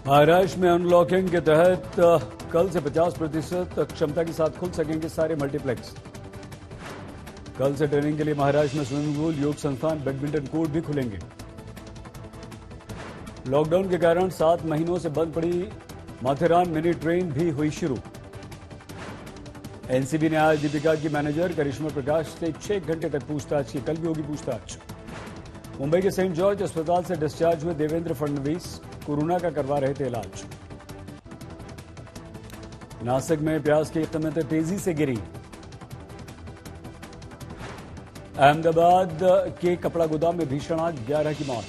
महाराष्ट्र में अनलॉकिंग के तहत कल से 50% क्षमता के साथ खुल सकेंगे सारे मल्टीप्लेक्स। कल से ट्रेनिंग के लिए महाराष्ट्र में स्विमिंग पूल, योग संस्थान, बैडमिंटन कोर्ट भी खुलेंगे। लॉकडाउन के कारण 7 महीनों से बंद पड़ी माथेरान मिनी ट्रेन भी हुई शुरू। एनसीबी ने आज दीपिका की मैनेजर करिश्मा प्रकाश से 6 घंटे तक पूछताछ की। कल भी होगी पूछताछ। मुंबई के सेंट जॉर्ज अस्पताल से डिस्चार्ज हुए देवेंद्र फडणवीस कोरोना का करवा रहे थे इलाज। नासिक में प्याज की कीमतें तेजी से गिरी। अहमदाबाद के कपड़ा गोदाम में भीषण आग, 11 की मौत।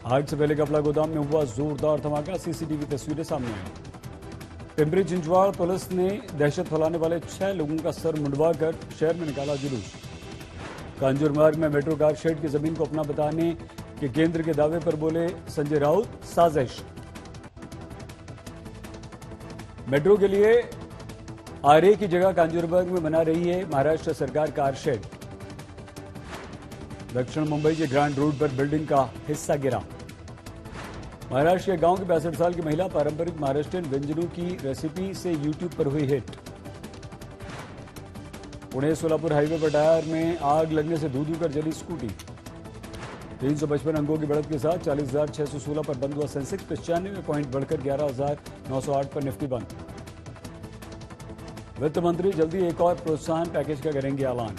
आग से पहले कपड़ा गोदाम में हुआ जोरदार धमाका, सीसीटीवी तस्वीरें सामने आई। पिंपरी चिंचवाड़ पुलिस ने दहशत फैलाने वाले 6 लोगों का सर मुंडवाकर शहर में निकाला जुलूस। कांजूरमार्ग में मेट्रो कार शेड की जमीन को अपना बताने के केंद्र के दावे पर बोले संजय राउत, साजिश। मेट्रो के लिए आरए की जगह कांजूरमार्ग में बना रही है महाराष्ट्र सरकार कार शेड। दक्षिण मुंबई के ग्रांड रोड पर बिल्डिंग का हिस्सा गिरा। महाराष्ट्र के गांव की 62 साल की महिला पारंपरिक महाराष्ट्रियन व्यंजनों की रेसिपी से यूट्यूब पर हुई हिट। पुणे सोलापुर हाईवे पर टायर में आग लगने से धू कर जली स्कूटी। 355 अंकों की बढ़त के साथ 40,616 पर बंद हुआ सेंसेक्स। 95 पॉइंट बढ़कर 11,908 पर निफ्टी बंद। वित्त मंत्री जल्दी एक और प्रोत्साहन पैकेज का करेंगे ऐलान।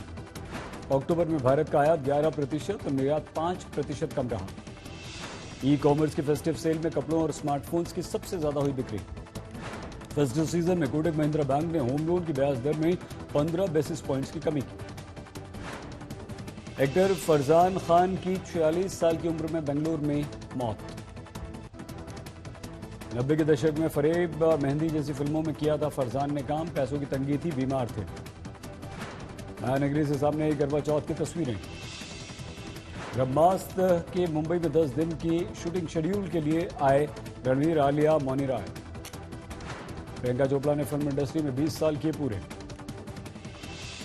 अक्टूबर में भारत का आयात 11% और निर्यात 5% कम रहा। ई कॉमर्स की फेस्टिव सेल में कपड़ों और स्मार्टफोन्स की सबसे ज्यादा हुई बिक्री। फेस्टिव सीजन में कोटक महिंद्रा बैंक ने होम लोन की ब्याज दर में 15 बेसिस पॉइंट्स की कमी की। एक्टर फरजान खान की 46 साल की उम्र में बेंगलुरु में मौत। 90 के दशक में फरेब, मेहंदी जैसी फिल्मों में किया था फरजान ने काम। पैसों की तंगी थी, बीमार थे। महानगरी से सामने आई करवा चौथ की तस्वीरें। ब्रह्मास्त्र के मुंबई में 10 दिन की शूटिंग शेड्यूल के लिए आए रणवीर, आलिया, मौनी राय। प्रियंका चोपड़ा ने फिल्म इंडस्ट्री में 20 साल किए पूरे।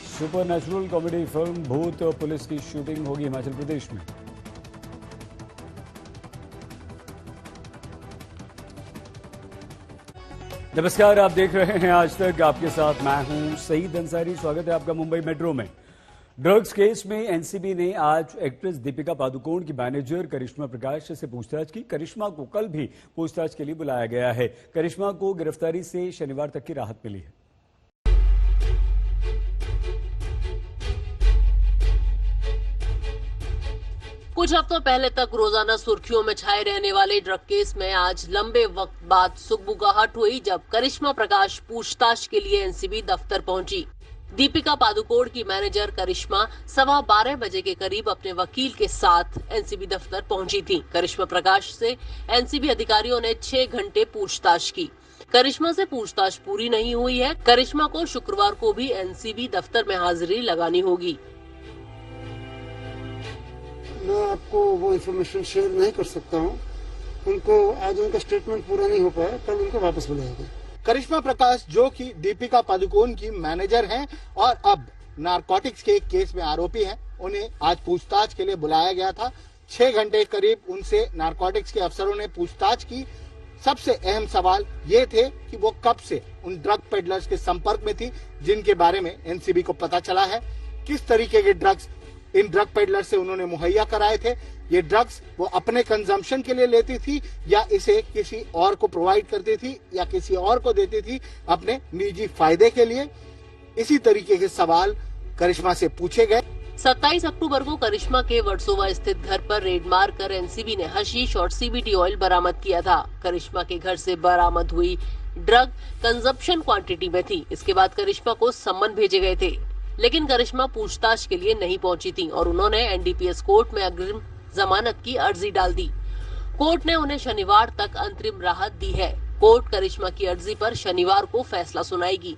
सुपर नेचुरल कॉमेडी फिल्म भूत पुलिस की शूटिंग होगी हिमाचल प्रदेश में। नमस्कार, आप देख रहे हैं आज तक। आपके साथ मैं हूं सईद अंसारी। स्वागत है आपका मुंबई मेट्रो में। ड्रग्स केस में एनसीबी ने आज एक्ट्रेस दीपिका पादुकोण की मैनेजर करिश्मा प्रकाश से पूछताछ की। करिश्मा को कल भी पूछताछ के लिए बुलाया गया है। करिश्मा को गिरफ्तारी से शनिवार तक की राहत मिली है। कुछ हफ्तों पहले तक रोजाना सुर्खियों में छाए रहने वाले ड्रग केस में आज लंबे वक्त बाद सुगबुगाहट हुई, जब करिश्मा प्रकाश पूछताछ के लिए एनसीबी दफ्तर पहुंची। दीपिका पादुकोण की मैनेजर करिश्मा 12:15 बजे के करीब अपने वकील के साथ एनसीबी दफ्तर पहुंची थी। करिश्मा प्रकाश से एनसीबी अधिकारियों ने 6 घंटे पूछताछ की। करिश्मा से पूछताछ पूरी नहीं हुई है। करिश्मा को शुक्रवार को भी एनसीबी दफ्तर में हाजिरी लगानी होगी। मैं आपको वो इन्फॉर्मेशन शेयर नहीं कर सकता हूँ। उनको आज उनका स्टेटमेंट पूरा नहीं हो पाया, कल उनको वापस बुलाएगा। करिश्मा प्रकाश, जो कि दीपिका पादुकोण की मैनेजर हैं और अब नारकोटिक्स के एक केस में आरोपी हैं, उन्हें आज पूछताछ के लिए बुलाया गया था। 6 घंटे करीब उनसे नारकोटिक्स के अफसरों ने पूछताछ की। सबसे अहम सवाल ये थे कि वो कब से उन ड्रग पेडलर्स के संपर्क में थी जिनके बारे में एनसीबी को पता चला है। किस तरीके के ड्रग्स इन ड्रग पेडलर से उन्होंने मुहैया कराए थे। ये ड्रग्स वो अपने कंजम्पशन के लिए लेती थी या इसे किसी और को प्रोवाइड करती थी या किसी और को देती थी अपने निजी फायदे के लिए। इसी तरीके के सवाल करिश्मा से पूछे गए। 27 अक्टूबर को करिश्मा के वर्सोवा स्थित घर पर रेड मार कर एनसीबी ने हशीश और सीबीडी ऑयल बरामद किया था। करिश्मा के घर से बरामद हुई ड्रग कंजम्पशन क्वांटिटी में थी। इसके बाद करिश्मा को सम्मन भेजे गए थे, लेकिन करिश्मा पूछताछ के लिए नहीं पहुंची थी और उन्होंने एनडीपीएस कोर्ट में अग्रिम जमानत की अर्जी डाल दी। कोर्ट ने उन्हें शनिवार तक अंतरिम राहत दी है। कोर्ट करिश्मा की अर्जी पर शनिवार को फैसला सुनाएगी।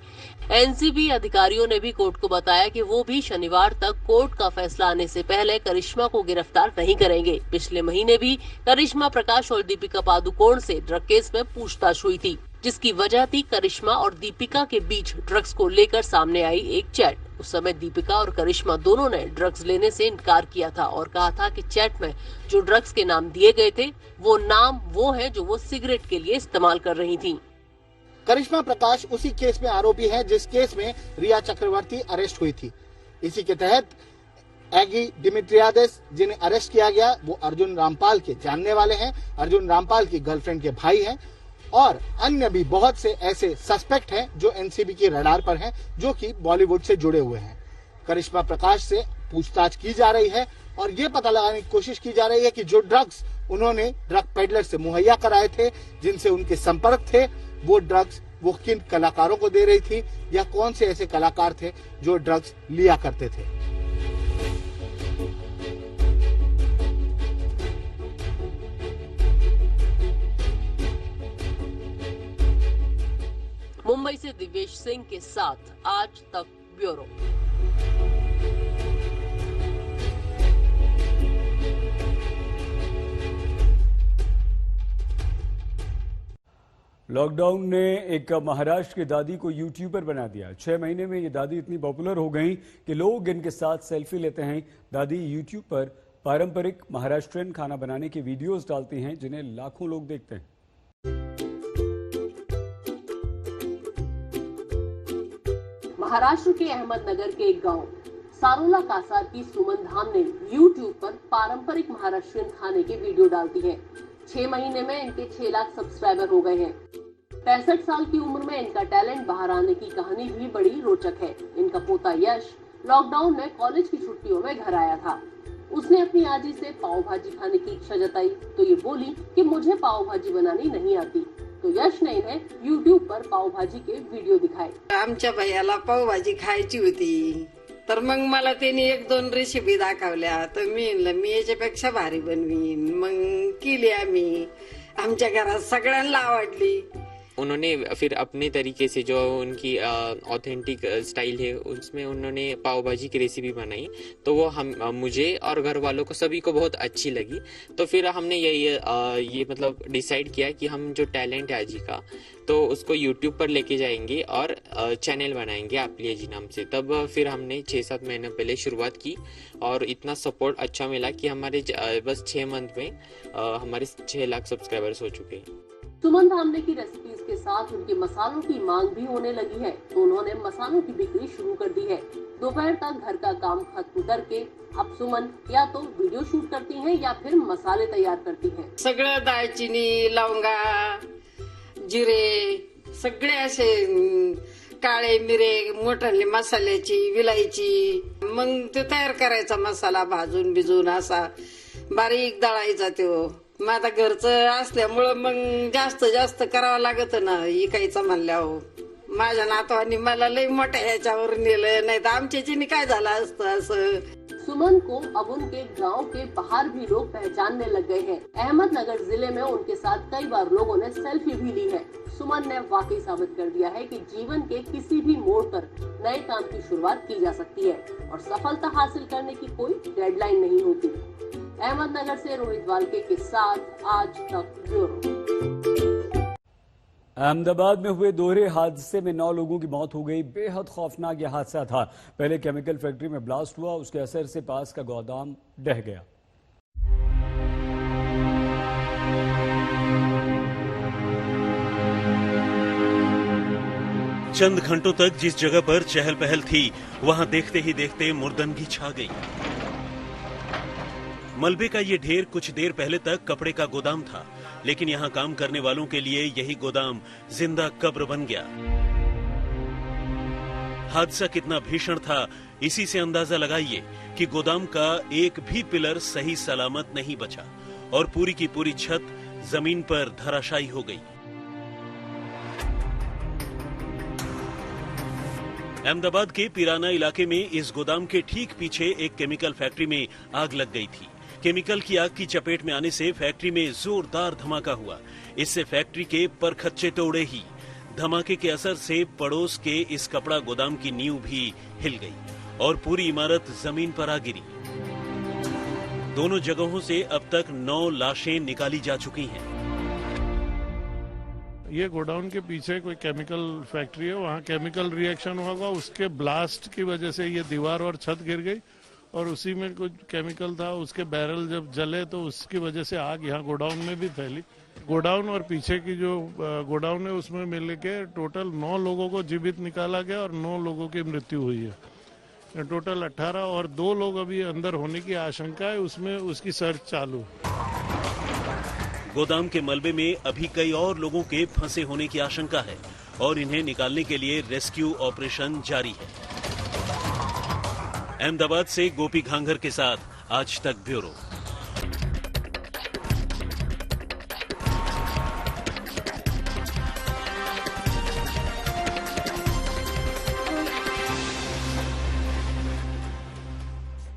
एनसीबी अधिकारियों ने भी कोर्ट को बताया कि वो भी शनिवार तक कोर्ट का फैसला आने से पहले करिश्मा को गिरफ्तार नहीं करेंगे। पिछले महीने भी करिश्मा प्रकाश और दीपिका पादुकोण से ड्रग केस में पूछताछ हुई थी। जिसकी वजह थी करिश्मा और दीपिका के बीच ड्रग्स को लेकर सामने आई एक चैट। उस समय दीपिका और करिश्मा दोनों ने ड्रग्स लेने से इनकार किया था और कहा था कि चैट में जो ड्रग्स के नाम दिए गए थे वो नाम वो है जो वो सिगरेट के लिए इस्तेमाल कर रही थी। करिश्मा प्रकाश उसी केस में आरोपी है जिस केस में रिया चक्रवर्ती अरेस्ट हुई थी। इसी के तहत एगी डिमिट्रियादेस जिन्हें अरेस्ट किया गया वो अर्जुन रामपाल के जानने वाले हैं, अर्जुन रामपाल की गर्लफ्रेंड के भाई हैं और अन्य भी बहुत से ऐसे सस्पेक्ट हैं जो एनसीबी के रडार पर हैं, जो कि बॉलीवुड से जुड़े हुए हैं। करिश्मा प्रकाश से पूछताछ की जा रही है और ये पता लगाने की कोशिश की जा रही है कि जो ड्रग्स उन्होंने ड्रग पेडलर से मुहैया कराए थे, जिनसे उनके संपर्क थे, वो ड्रग्स वो किन कलाकारों को दे रही थी या कौन से ऐसे कलाकार थे जो ड्रग्स लिया करते थे। मुंबई से दिव्येश सिंह के साथ आज तक ब्यूरो। लॉकडाउन ने एक महाराष्ट्र की दादी को यूट्यूबर बना दिया। 6 महीने में ये दादी इतनी पॉपुलर हो गई कि लोग इनके साथ सेल्फी लेते हैं। दादी यूट्यूब पर पारंपरिक महाराष्ट्रियन खाना बनाने की वीडियोस डालती हैं जिन्हें लाखों लोग देखते हैं। महाराष्ट्र के अहमदनगर के एक गांव सारोला कासार की सुमन धाम ने YouTube पर पारंपरिक महाराष्ट्रियन खाने के वीडियो डालती है। 6 महीने में इनके 6 लाख सब्सक्राइबर हो गए हैं। 65 साल की उम्र में इनका टैलेंट बाहर आने की कहानी भी बड़ी रोचक है। इनका पोता यश लॉकडाउन में कॉलेज की छुट्टियों में घर आया था। उसने अपनी आजी से पाव भाजी खाने की इच्छा जताई तो ये बोली कि मुझे पाव भाजी बनानी नहीं आती। तो यश ने इन्हें YouTube पर पाव भाजी के वीडियो दिखाए। आमच्या भैयाला पावभाजी खायची होती तर मग मला त्यांनी 1-2 रेसिपी दाखवल्या तर मी म्हणलं मी याच्यापेक्षा भारी बनवीन। मग केली आम्ही, आमच्या घरात सगळ्यांना आवडली। उन्होंने फिर अपने तरीके से जो उनकी ऑथेंटिक स्टाइल है उसमें उन्होंने पाव भाजी की रेसिपी बनाई तो वो मुझे और घर वालों को सभी को बहुत अच्छी लगी। तो फिर हमने ये मतलब डिसाइड किया कि हम जो टैलेंट है आजी का तो उसको YouTube पर लेके जाएंगे और चैनल बनाएंगे आपली आजी नाम से। तब फिर हमने 6-7 महीने पहले शुरुआत की और इतना सपोर्ट अच्छा मिला कि हमारे बस 6 मंथ में हमारे 6 लाख सब्सक्राइबर्स हो चुके हैं। सुमन धामने की रेसिपीज के साथ उनके मसालों की मांग भी होने लगी है तो उन्होंने मसालों की बिक्री शुरू कर दी है। दोपहर तक घर का काम खत्म करके अब सुमन या तो वीडियो शूट करती हैं या फिर मसाले तैयार करती हैं। सगळं दालचिनी, लवंगा, जिरे, सगळे असे काळे मिरे, मोठे मसाल्याची, विलायची, मग ते तयार करायचा मसाला भाजून बिजून असा बारीक दळायचा तो। मग आता घरचं असल्यामुळं मग जास्त करावं लागत ना इकायचं म्हणल्यावर। माझ्या नातवांनी मला लई मोठ्या ह्याच्यावर नेलं, नाही तर आमच्याची काय झालं असतं असं। सुमन को अब उनके गांव के बाहर भी लोग पहचानने लग गए हैं। अहमदनगर जिले में उनके साथ कई बार लोगों ने सेल्फी भी ली है। सुमन ने वाकई साबित कर दिया है कि जीवन के किसी भी मोड़ पर नए काम की शुरुआत की जा सकती है और सफलता हासिल करने की कोई डेडलाइन नहीं होती। अहमदनगर से रोहित वाल्के के साथ आज तक ब्यूरो। अहमदाबाद में हुए दोहरे हादसे में 9 लोगों की मौत हो गई। बेहद खौफनाक यह हादसा था। पहले केमिकल फैक्ट्री में ब्लास्ट हुआ, उसके असर से पास का गोदाम ढह गया। चंद घंटों तक जिस जगह पर चहल पहल थी वहां देखते ही देखते मुर्दनगी छा गई। मलबे का ये ढेर कुछ देर पहले तक कपड़े का गोदाम था, लेकिन यहाँ काम करने वालों के लिए यही गोदाम जिंदा कब्र बन गया। हादसा कितना भीषण था इसी से अंदाजा लगाइए कि गोदाम का एक भी पिलर सही सलामत नहीं बचा और पूरी की पूरी छत जमीन पर धराशायी हो गई। अहमदाबाद के पिराना इलाके में इस गोदाम के ठीक पीछे एक केमिकल फैक्ट्री में आग लग गई थी। केमिकल की आग की चपेट में आने से फैक्ट्री में जोरदार धमाका हुआ। इससे फैक्ट्री के परखच्चे तो उड़े ही, धमाके के असर से पड़ोस के इस कपड़ा गोदाम की नींव भी हिल गई और पूरी इमारत जमीन पर आ गिरी। दोनों जगहों से अब तक 9 लाशें निकाली जा चुकी हैं। ये गोडाउन के पीछे कोई केमिकल फैक्ट्री है, वहाँ केमिकल रिएक्शन होगा, उसके ब्लास्ट की वजह से ये दीवार और छत गिर गई और उसी में कुछ केमिकल था, उसके बैरल जब जले तो उसकी वजह से आग यहाँ गोडाउन में भी फैली। गोडाउन और पीछे की जो गोडाउन है उसमें मिल के टोटल 9 लोगों को जीवित निकाला गया और 9 लोगों की मृत्यु हुई है। टोटल 18 और 2 लोग अभी अंदर होने की आशंका है, उसमें उसकी सर्च चालू है। गोदाम के मलबे में अभी कई और लोगों के फंसे होने की आशंका है और इन्हें निकालने के लिए रेस्क्यू ऑपरेशन जारी है। अहमदाबाद से गोपी घांघर के साथ आज तक ब्यूरो।